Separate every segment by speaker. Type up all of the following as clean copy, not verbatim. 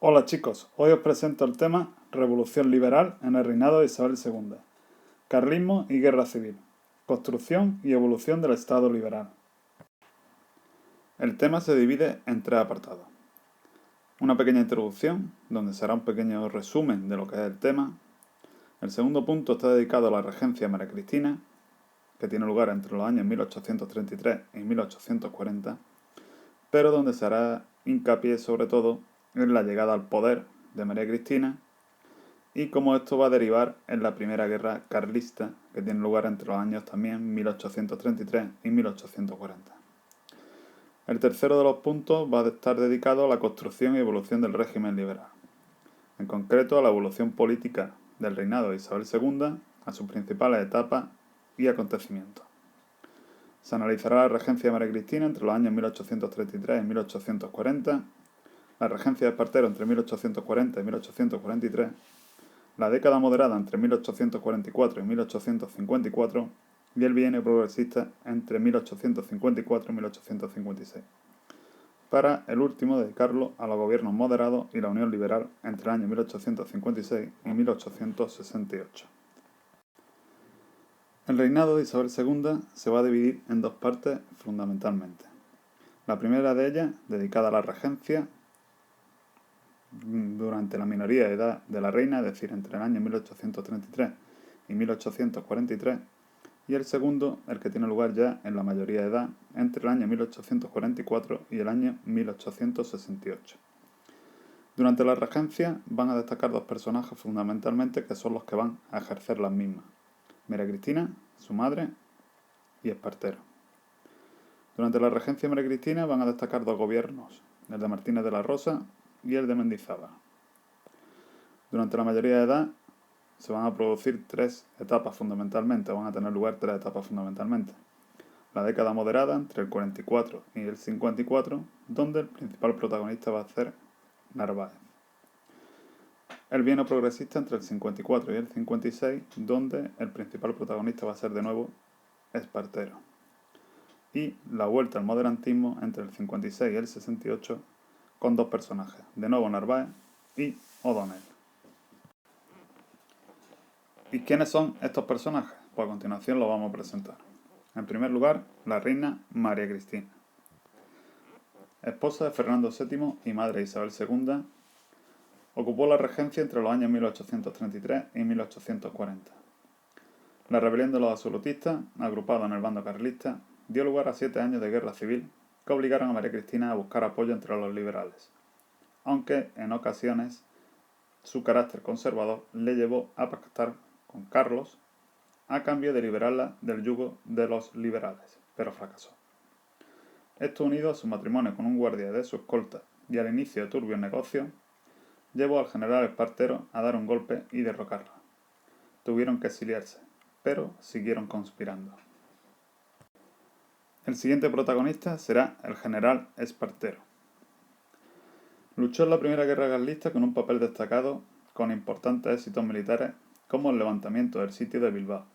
Speaker 1: Hola chicos, hoy os presento el tema Revolución Liberal en el reinado de Isabel II, Carlismo y Guerra Civil, construcción y evolución del Estado liberal. El tema se divide en tres apartados. Una pequeña introducción, donde será un pequeño resumen de lo que es el tema. El segundo punto está dedicado a la regencia de María Cristina, que tiene lugar entre los años 1833 y 1840, pero donde se hará hincapié sobre todo en la llegada al poder de María Cristina y cómo esto va a derivar en la primera guerra carlista, que tiene lugar entre los años también 1833 y 1840. El tercero de los puntos va a estar dedicado a la construcción y evolución del régimen liberal, en concreto a la evolución política del reinado de Isabel II, a sus principales etapas y acontecimientos. Se analizará la regencia de María Cristina entre los años 1833 y 1840, la regencia de Espartero entre 1840 y 1843, la década moderada entre 1844 y 1854 y el bienio progresista entre 1854 y 1856. Para el último dedicarlo a los gobiernos moderados y la Unión Liberal entre el año 1856 y 1868. El reinado de Isabel II se va a dividir en dos partes fundamentalmente. La primera de ellas, dedicada a la regencia, durante la minoría de edad de la reina, es decir, entre el año 1833 y 1843, y el segundo, el que tiene lugar ya en la mayoría de edad, entre el año 1844 y el año 1868. Durante la regencia van a destacar dos personajes fundamentalmente que son los que van a ejercer las mismas: María Cristina, su madre, y Espartero. Durante la regencia de María Cristina van a destacar dos gobiernos, el de Martínez de la Rosa y el de Mendizábal. Durante la mayoría de edad se van a producir tres etapas fundamentalmente, van a tener lugar tres etapas fundamentalmente. La década moderada entre el 44 y el 54, donde el principal protagonista va a ser Narváez. El bienio progresista entre el 54 y el 56, donde el principal protagonista va a ser de nuevo Espartero. Y la vuelta al moderantismo entre el 56 y el 68, con dos personajes, de nuevo Narváez y O'Donnell. ¿Y quiénes son estos personajes? Pues a continuación los vamos a presentar. En primer lugar, la reina María Cristina. Esposa de Fernando VII y madre de Isabel II, ocupó la regencia entre los años 1833 y 1840. La rebelión de los absolutistas, agrupada en el bando carlista, dio lugar a 7 años de guerra civil que obligaron a María Cristina a buscar apoyo entre los liberales, aunque en ocasiones su carácter conservador le llevó a pactar con Carlos a cambio de liberarla del yugo de los liberales, pero fracasó. Esto, unido a su matrimonio con un guardia de su escolta y al inicio de turbios negocios, llevó al general Espartero a dar un golpe y derrocarla. Tuvieron que exiliarse, pero siguieron conspirando. El siguiente protagonista será el general Espartero. Luchó en la primera guerra carlista con un papel destacado, con importantes éxitos militares como el levantamiento del sitio de Bilbao.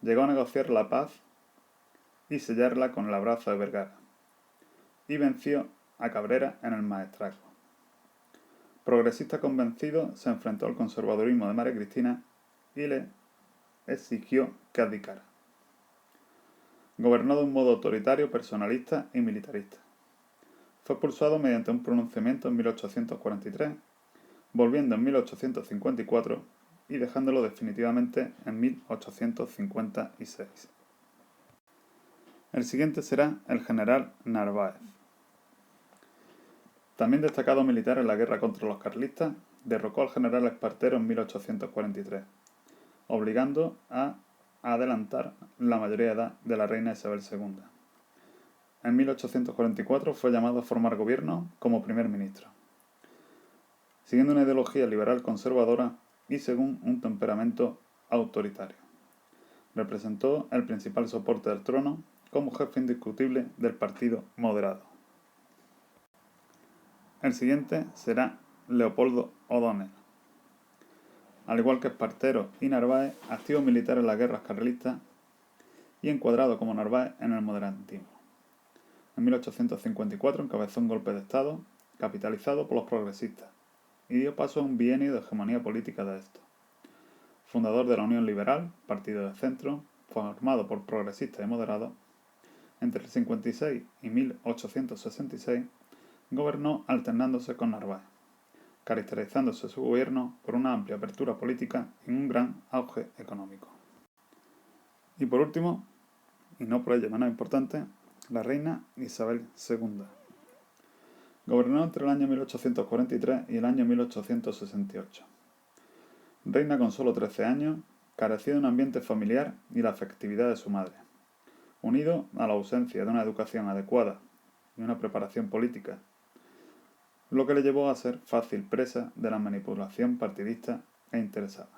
Speaker 1: Llegó a negociar la paz y sellarla con el abrazo de Vergara, y venció a Cabrera en el Maestrazgo. Progresista convencido, se enfrentó al conservadurismo de María Cristina y le exigió que abdicara. Gobernó de un modo autoritario, personalista y militarista. Fue expulsado mediante un pronunciamiento en 1843, volviendo en 1854 y dejándolo definitivamente en 1856. El siguiente será el general Narváez. También destacado militar en la guerra contra los carlistas, derrocó al general Espartero en 1843, obligando a adelantar la mayoría de edad de la reina Isabel II. En 1844 fue llamado a formar gobierno como primer ministro, siguiendo una ideología liberal conservadora y según un temperamento autoritario. Representó el principal soporte del trono como jefe indiscutible del partido moderado. El siguiente será Leopoldo O'Donnell. Al igual que Espartero y Narváez, activo militar en las guerras carlistas y encuadrado como Narváez en el moderantismo. En 1854 encabezó un golpe de Estado capitalizado por los progresistas y dio paso a un bienio de hegemonía política de estos. Fundador de la Unión Liberal, partido de centro, formado por progresistas y moderados, entre el 56 y 1866 gobernó alternándose con Narváez, caracterizándose su gobierno por una amplia apertura política y un gran auge económico. Y por último, y no por ello menos importante, la reina Isabel II. Gobernó entre el año 1843 y el año 1868. Reina con solo 13 años, carecía de un ambiente familiar y la afectividad de su madre, unido a la ausencia de una educación adecuada y una preparación política, lo que le llevó a ser fácil presa de la manipulación partidista e interesada.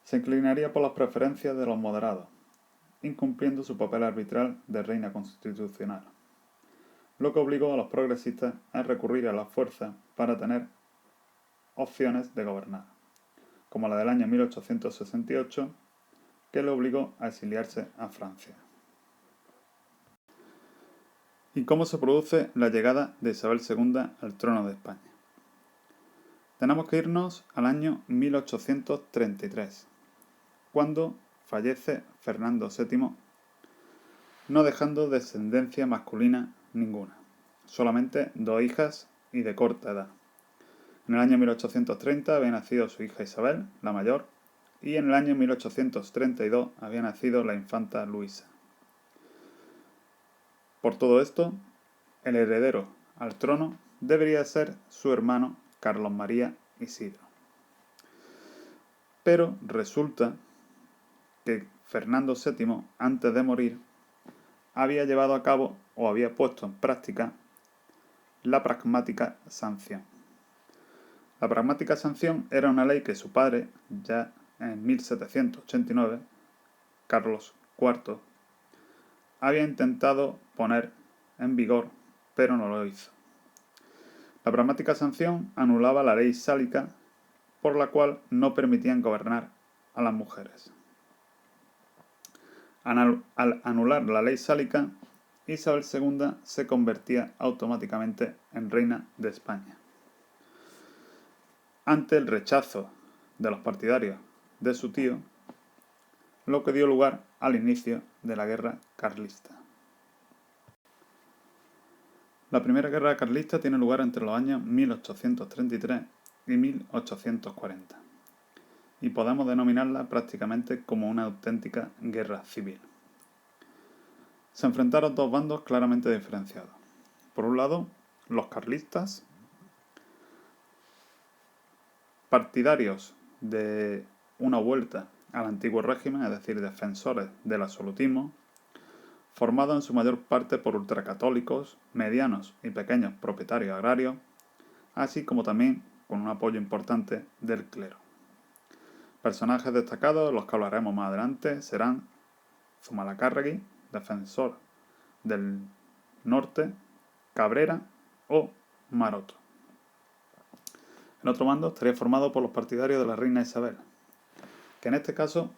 Speaker 1: Se inclinaría por las preferencias de los moderados, incumpliendo su papel arbitral de reina constitucional, lo que obligó a los progresistas a recurrir a la fuerza para tener opciones de gobernar, como la del año 1868, que le obligó a exiliarse a Francia. ¿Y cómo se produce la llegada de Isabel II al trono de España? Tenemos que irnos al año 1833, cuando fallece Fernando VII, no dejando descendencia masculina ninguna, solamente 2 hijas y de corta edad. En el año 1830 había nacido su hija Isabel, la mayor, y en el año 1832 había nacido la infanta Luisa. Por todo esto, el heredero al trono debería ser su hermano Carlos María Isidro. Pero resulta que Fernando VII, antes de morir, había llevado a cabo o había puesto en práctica la pragmática sanción. La pragmática sanción era una ley que su padre, ya en 1789, Carlos IV, había intentado poner en vigor, pero no lo hizo. La pragmática sanción anulaba la ley sálica, por la cual no permitían gobernar a las mujeres. Al anular la ley sálica, Isabel II se convertía automáticamente en reina de España. Ante el rechazo de los partidarios de su tío, lo que dio lugar al inicio de la guerra carlista. La primera guerra carlista tiene lugar entre los años 1833 y 1840, y podemos denominarla prácticamente como una auténtica guerra civil. Se enfrentaron 2 bandos claramente diferenciados. Por un lado, los carlistas, partidarios de una vuelta al antiguo régimen, es decir, defensores del absolutismo, formado en su mayor parte por ultracatólicos, medianos y pequeños propietarios agrarios, así como también con un apoyo importante del clero. Personajes destacados, los que hablaremos más adelante, serán Zumalacárregui, defensor del norte, Cabrera o Maroto. El otro bando estaría formado por los partidarios de la reina Isabel, que en este caso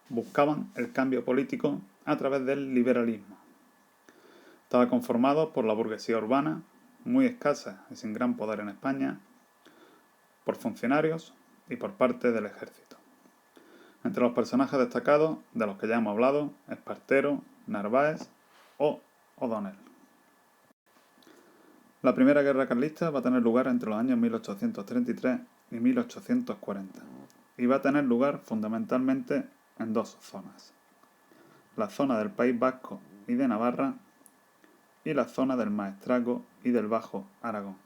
Speaker 1: buscaban el cambio político a través del liberalismo. Estaba conformado por la burguesía urbana, muy escasa y sin gran poder en España, por funcionarios y por parte del ejército. Entre los personajes destacados, de los que ya hemos hablado, Espartero, Narváez o O'Donnell. La primera guerra carlista va a tener lugar entre los años 1833 y 1840 y va a tener lugar fundamentalmente en 2 zonas: la zona del País Vasco y de Navarra y la zona del Maestrazgo y del Bajo Aragón.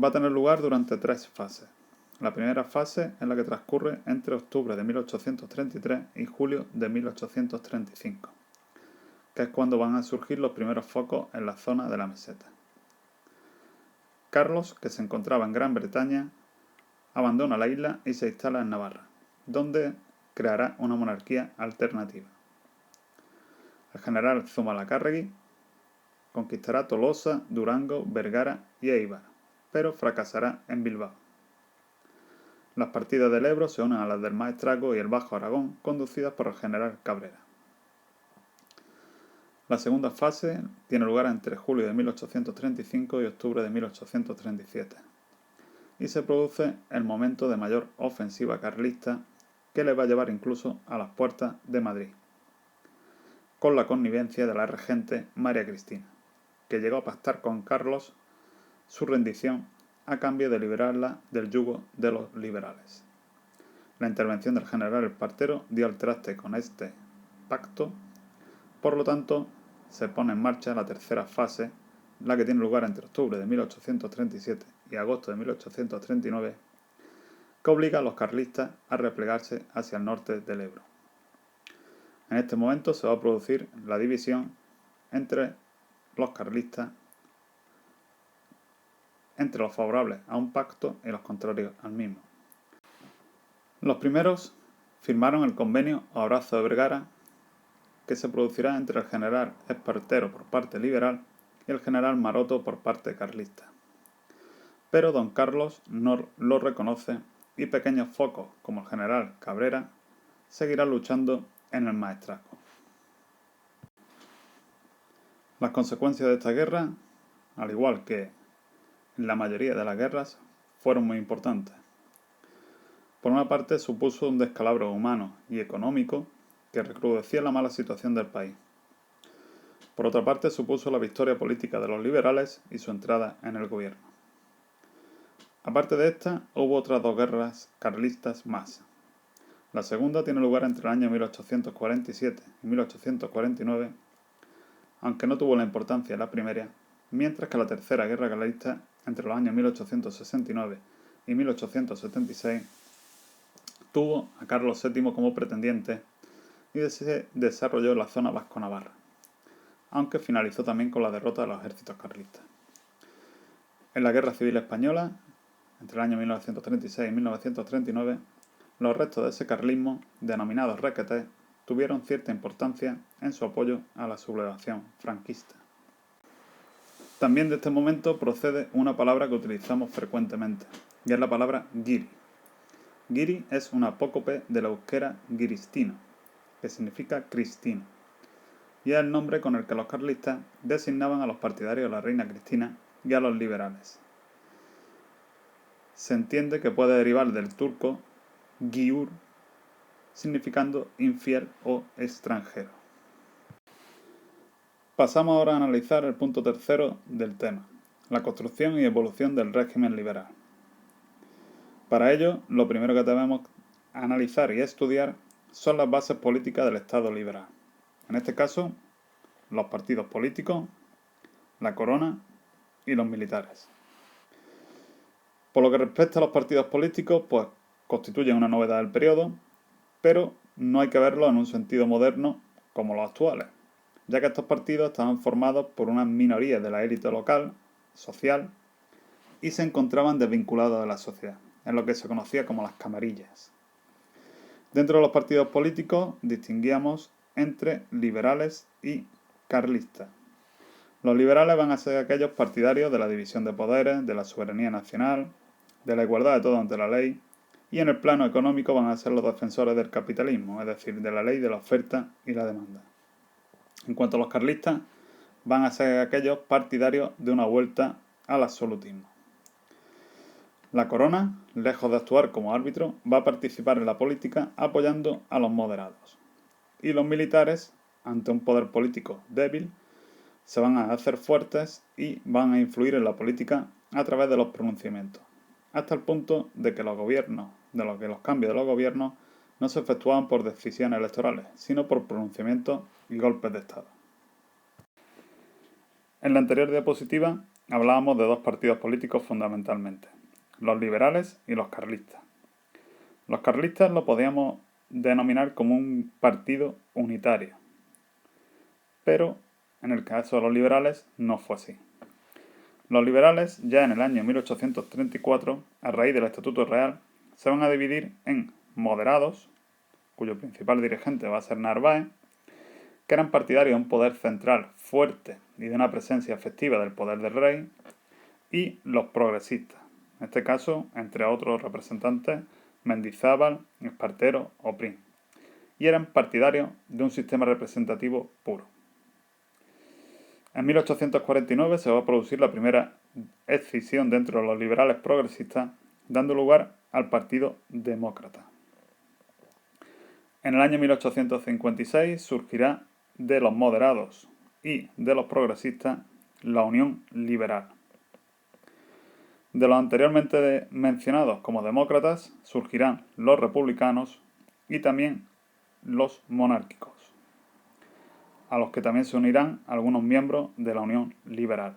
Speaker 1: Va a tener lugar durante 3 fases. La primera fase es la que transcurre entre octubre de 1833 y julio de 1835, que es cuando van a surgir los primeros focos en la zona de la meseta. Carlos, que se encontraba en Gran Bretaña, abandona la isla y se instala en Navarra, donde creará una monarquía alternativa. El general Zumalacárregui conquistará Tolosa, Durango, Vergara y Éibar, pero fracasará en Bilbao. Las partidas del Ebro se unen a las del Maestrazgo y el Bajo Aragón, conducidas por el general Cabrera. La segunda fase tiene lugar entre julio de 1835 y octubre de 1837 y se produce el momento de mayor ofensiva carlista que le va a llevar incluso a las puertas de Madrid, con la connivencia de la regente María Cristina, que llegó a pactar con Carlos su rendición a cambio de liberarla del yugo de los liberales. La intervención del general Espartero dio al traste con este pacto, por lo tanto, se pone en marcha la tercera fase, la que tiene lugar entre octubre de 1837 y agosto de 1839, que obliga a los carlistas a replegarse hacia el norte del Ebro. En este momento se va a producir la división entre los carlistas, entre los favorables a un pacto y los contrarios al mismo. Los primeros firmaron el convenio Abrazo de Vergara, que se producirá entre el general Espartero por parte liberal y el general Maroto por parte carlista. Pero don Carlos no lo reconoce y pequeños focos, como el general Cabrera, seguirán luchando en el Maestrazgo. Las consecuencias de esta guerra, al igual que en la mayoría de las guerras, fueron muy importantes. Por una parte, supuso un descalabro humano y económico que recrudecía la mala situación del país. Por otra parte, supuso la victoria política de los liberales y su entrada en el gobierno. Aparte de esta, hubo otras dos guerras carlistas más. La segunda tiene lugar entre el año 1847 y 1849, aunque no tuvo la importancia de la primera, mientras que la tercera guerra carlista, entre los años 1869 y 1876, tuvo a Carlos VII como pretendiente y se desarrolló en la zona vasco-navarra, aunque finalizó también con la derrota de los ejércitos carlistas. En la Guerra Civil Española, entre el año 1936 y 1939, los restos de ese carlismo, denominados requetés, tuvieron cierta importancia en su apoyo a la sublevación franquista. También de este momento procede una palabra que utilizamos frecuentemente, y es la palabra guiri. Guiri es un apócope del euskera guiristino, que significa cristino, y es el nombre con el que los carlistas designaban a los partidarios de la reina Cristina y a los liberales. Se entiende que puede derivar del turco giur, significando infiel o extranjero. Pasamos ahora a analizar el punto tercero del tema, la construcción y evolución del régimen liberal. Para ello, lo primero que debemos analizar y estudiar son las bases políticas del Estado liberal. En este caso, los partidos políticos, la corona y los militares. Por lo que respecta a los partidos políticos, pues constituyen una novedad del periodo, pero no hay que verlo en un sentido moderno como los actuales, ya que estos partidos estaban formados por unas minorías de la élite local, social, y se encontraban desvinculados de la sociedad, en lo que se conocía como las camarillas. Dentro de los partidos políticos distinguíamos entre liberales y carlistas. Los liberales van a ser aquellos partidarios de la división de poderes, de la soberanía nacional, de la igualdad de todos ante la ley, y en el plano económico van a ser los defensores del capitalismo, es decir, de la ley de la oferta y la demanda. En cuanto a los carlistas, van a ser aquellos partidarios de una vuelta al absolutismo. La corona, lejos de actuar como árbitro, va a participar en la política apoyando a los moderados. Y los militares, ante un poder político débil, se van a hacer fuertes y van a influir en la política a través de los pronunciamientos, hasta el punto de que los cambios de los gobiernos no se efectuaban por decisiones electorales, sino por pronunciamientos y golpes de Estado. En la anterior diapositiva hablábamos de dos partidos políticos fundamentalmente, los liberales y los carlistas. Los carlistas lo podíamos denominar como un partido unitario, pero en el caso de los liberales no fue así. Los liberales, ya en el año 1834, a raíz del Estatuto Real, se van a dividir en moderados, cuyo principal dirigente va a ser Narváez, que eran partidarios de un poder central fuerte y de una presencia efectiva del poder del rey, y los progresistas, en este caso, entre otros representantes, Mendizábal, Espartero o Prim, y eran partidarios de un sistema representativo puro. En 1849 se va a producir la primera escisión dentro de los liberales progresistas, dando lugar al Partido Demócrata. En el año 1856 surgirá de los moderados y de los progresistas la Unión Liberal. De los anteriormente mencionados como demócratas surgirán los republicanos y también los monárquicos, a los que también se unirán algunos miembros de la Unión Liberal.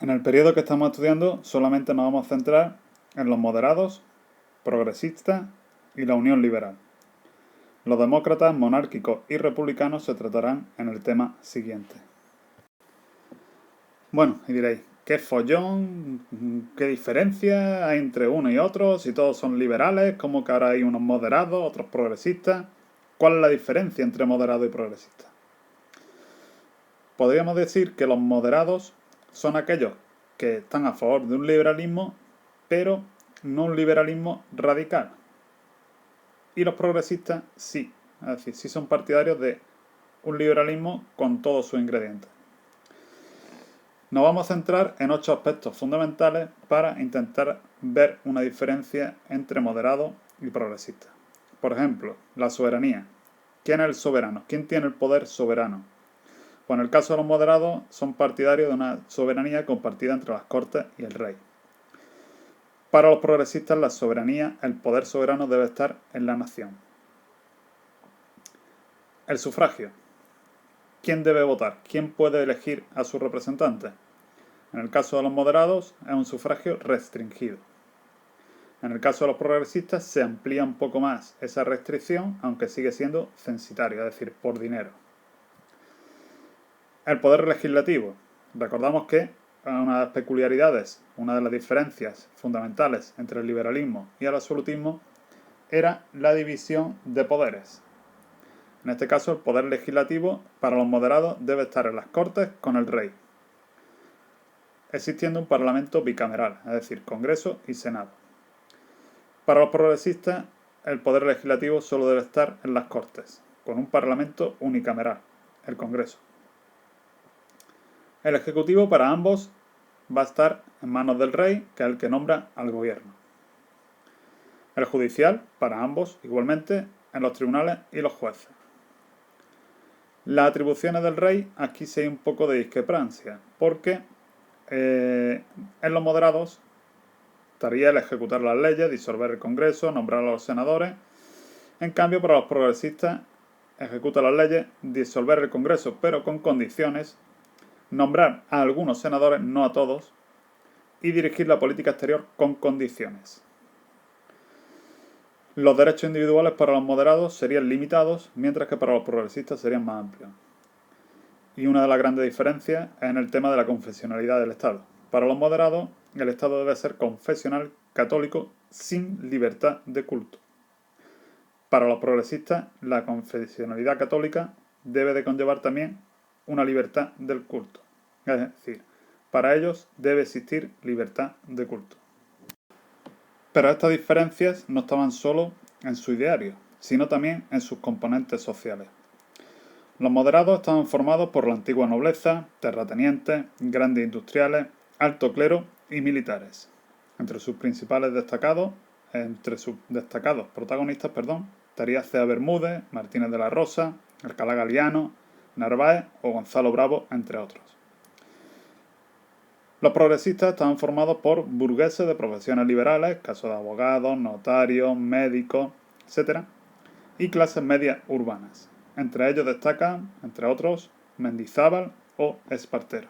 Speaker 1: En el periodo que estamos estudiando solamente nos vamos a centrar en los moderados, progresistas y la Unión Liberal. Los demócratas, monárquicos y republicanos se tratarán en el tema siguiente. Bueno, y diréis, ¿qué follón? ¿Qué diferencia hay entre uno y otro? Si todos son liberales, ¿cómo que ahora hay unos moderados, otros progresistas? ¿Cuál es la diferencia entre moderado y progresista? Podríamos decir que los moderados son aquellos que están a favor de un liberalismo, pero no un liberalismo radical. Y los progresistas sí, es decir, sí son partidarios de un liberalismo con todos sus ingredientes. Nos vamos a centrar en 8 aspectos fundamentales para intentar ver una diferencia entre moderado y progresista. Por ejemplo, la soberanía. ¿Quién es el soberano? ¿Quién tiene el poder soberano? Pues en el caso de los moderados son partidarios de una soberanía compartida entre las Cortes y el rey. Para los progresistas la soberanía, el poder soberano debe estar en la nación. El sufragio. ¿Quién debe votar? ¿Quién puede elegir a sus representantes? En el caso de los moderados es un sufragio restringido. En el caso de los progresistas se amplía un poco más esa restricción, aunque sigue siendo censitario, es decir, por dinero. El poder legislativo. Recordamos que una de las peculiaridades, una de las diferencias fundamentales entre el liberalismo y el absolutismo era la división de poderes. En este caso, el poder legislativo para los moderados debe estar en las Cortes con el rey, existiendo un parlamento bicameral, es decir, Congreso y Senado. Para los progresistas, el poder legislativo solo debe estar en las Cortes, con un parlamento unicameral, el Congreso. El ejecutivo para ambos va a estar en manos del rey, que es el que nombra al gobierno. El judicial, para ambos, igualmente, en los tribunales y los jueces. Las atribuciones del rey, aquí sí hay un poco de discrepancia, porque en los moderados estaría el ejecutar las leyes, disolver el Congreso, nombrar a los senadores. En cambio, para los progresistas, ejecuta las leyes, disolver el Congreso, pero con condiciones, nombrar a algunos senadores, no a todos, y dirigir la política exterior con condiciones. Los derechos individuales para los moderados serían limitados, mientras que para los progresistas serían más amplios. Y una de las grandes diferencias es en el tema de la confesionalidad del Estado. Para los moderados, el Estado debe ser confesional católico sin libertad de culto. Para los progresistas, la confesionalidad católica debe de conllevar también una libertad del culto. Es decir, para ellos debe existir libertad de culto. Pero estas diferencias no estaban solo en su ideario, sino también en sus componentes sociales. Los moderados estaban formados por la antigua nobleza, terratenientes, grandes industriales, alto clero y militares. Entre sus destacados protagonistas, estaría Cea Bermúdez, Martínez de la Rosa, Alcalá Galiano, Narváez o Gonzalo Bravo, entre otros. Los progresistas estaban formados por burgueses de profesiones liberales, casos de abogados, notarios, médicos, etc., y clases medias urbanas. Entre ellos destacan, entre otros, Mendizábal o Espartero.